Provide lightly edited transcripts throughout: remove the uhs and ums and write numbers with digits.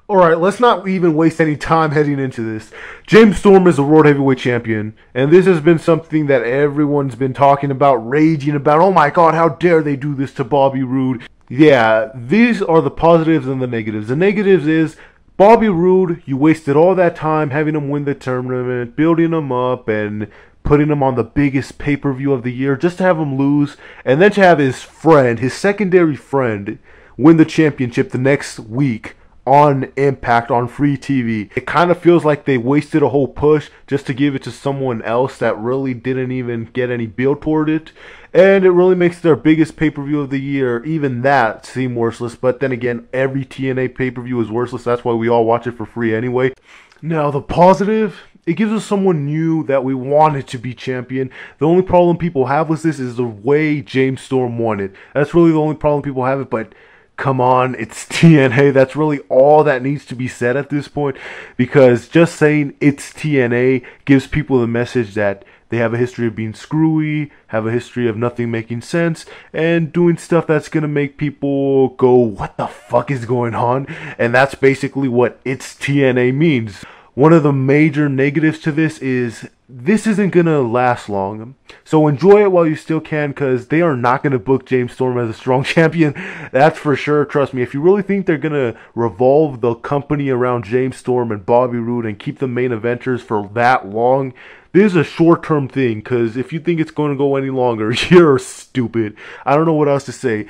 Alright, let's not even waste any time heading into this. James Storm is the World Heavyweight Champion, and this has been something that everyone's been talking about, raging about. Oh my god, how dare they do this to Bobby Roode? Yeah, these are the positives and the negatives. The negatives is, Bobby Roode, you wasted all that time having him win the tournament, building him up, and putting him on the biggest pay-per-view of the year, just to have him lose, and then to have his friend, his secondary friend, win the championship the next week on Impact, on free TV. It kind of feels like they wasted a whole push just to give it to someone else that really didn't even get any build toward it. And it really makes their biggest pay-per-view of the year, even that, seem worthless. But then again, every TNA pay-per-view is worthless. That's why we all watch it for free anyway. Now, the positive, it gives us someone new that we wanted to be champion. The only problem people have with this is the way James Storm won it. That's really the only problem people have it, but come on, it's TNA. That's really all that needs to be said at this point, because just saying it's TNA gives people the message that they have a history of being screwy, have a history of nothing making sense, and doing stuff that's going to make people go, what the fuck is going on? And that's basically what it's TNA means. One of the major negatives to this is this isn't going to last long. So enjoy it while you still can, because they are not going to book James Storm as a strong champion. That's for sure. Trust me. If you really think they're going to revolve the company around James Storm and Bobby Roode and keep the main eventers for that long, this is a short-term thing, because if you think it's going to go any longer, you're stupid. I don't know what else to say.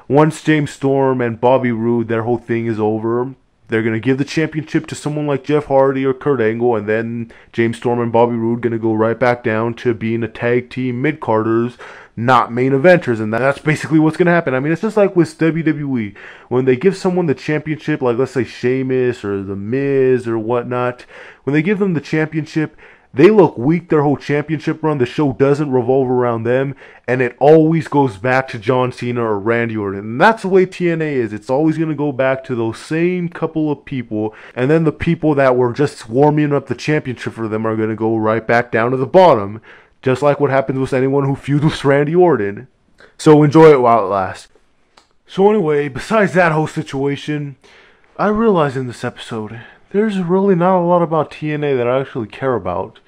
Once James Storm and Bobby Roode, their whole thing is over, they're going to give the championship to someone like Jeff Hardy or Kurt Angle, and then James Storm and Bobby Roode going to go right back down to being a tag team mid-carders, not main eventers, and that's basically what's going to happen. I mean, it's just like with WWE. When they give someone the championship, like let's say Sheamus or The Miz or whatnot, when they give them the championship, they look weak their whole championship run. The show doesn't revolve around them, and it always goes back to John Cena or Randy Orton. And that's the way TNA is. It's always going to go back to those same couple of people, and then the people that were just warming up the championship for them are going to go right back down to the bottom, just like what happens with anyone who feuds with Randy Orton. So enjoy it while it lasts. So anyway, besides that whole situation, I realized in this episode, there's really not a lot about TNA that I actually care about.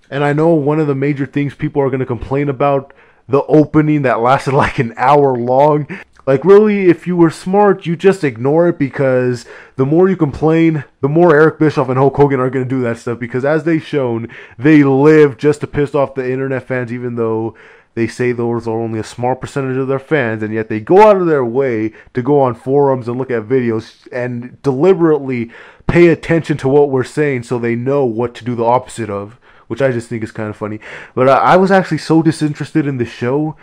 And I know one of the major things people are going to complain about, the opening that lasted like an hour long. Like really, if you were smart, you just ignore it, because the more you complain, the more Eric Bischoff and Hulk Hogan are going to do that stuff. Because as they've shown, they live just to piss off the internet fans, even though they say those are only a small percentage of their fans, and yet they go out of their way to go on forums and look at videos and deliberately pay attention to what we're saying so they know what to do the opposite of, which I just think is kind of funny. But I was actually so disinterested in the show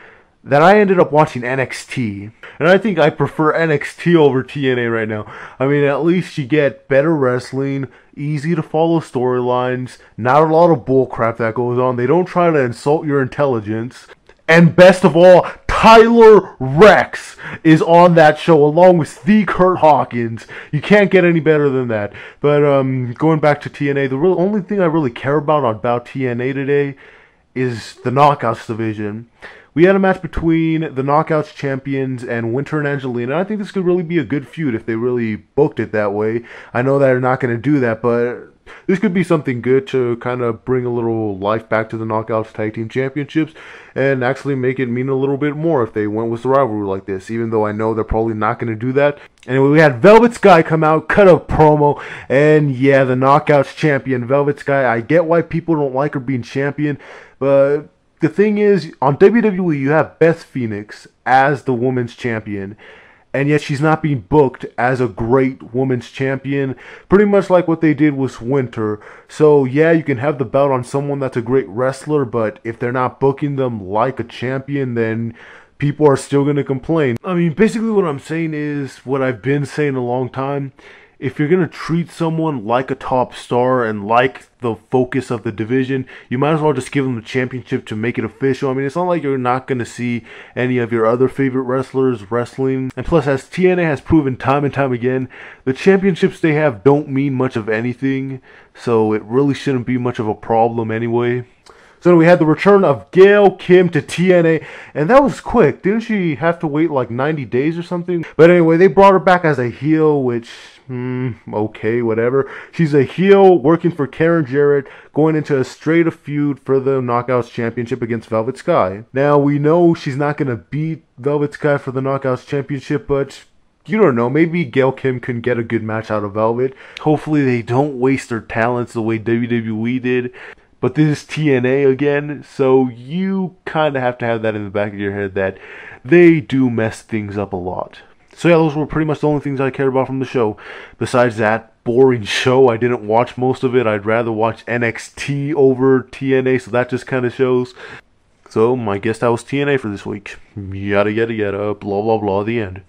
that I ended up watching NXT. And I think I prefer NXT over TNA right now. I mean, at least you get better wrestling, easy to follow storylines, not a lot of bullcrap that goes on. They don't try to insult your intelligence. And best of all, Tyler Rex is on that show along with the Kurt Hawkins. You can't get any better than that. But going back to TNA, the only thing I really care about TNA today is the Knockouts division. We had a match between the Knockouts champions and Winter and Angelina. I think this could really be a good feud if they really booked it that way. I know they're not going to do that, but this could be something good to kind of bring a little life back to the Knockouts Tag Team Championships and actually make it mean a little bit more if they went with the rivalry like this, even though I know they're probably not going to do that. Anyway, we had Velvet Sky come out, cut a promo, and yeah, the Knockouts champion, Velvet Sky. I get why people don't like her being champion, but the thing is, on WWE, you have Beth Phoenix as the women's champion, and yet she's not being booked as a great women's champion, pretty much like what they did with Winter. So yeah, you can have the belt on someone that's a great wrestler, but if they're not booking them like a champion, then people are still going to complain. I mean, basically what I'm saying is what I've been saying a long time. If you're going to treat someone like a top star and like the focus of the division, you might as well just give them the championship to make it official. I mean, it's not like you're not going to see any of your other favorite wrestlers wrestling. And plus, as TNA has proven time and time again, the championships they have don't mean much of anything. So it really shouldn't be much of a problem anyway. So we had the return of Gail Kim to TNA, and that was quick. Didn't she have to wait like 90 days or something? But anyway, they brought her back as a heel, which Okay, whatever. She's a heel working for Karen Jarrett, going into a straight up feud for the Knockouts Championship against Velvet Sky. Now, we know she's not going to beat Velvet Sky for the Knockouts Championship, but you don't know. Maybe Gail Kim can get a good match out of Velvet. Hopefully they don't waste their talents the way WWE did. But this is TNA again, so you kind of have to have that in the back of your head that they do mess things up a lot. So yeah, those were pretty much the only things I cared about from the show. Besides that boring show, I didn't watch most of it. I'd rather watch NXT over TNA, so that just kind of shows. So I guess that was TNA for this week. Yada yada yada, blah blah blah, the end.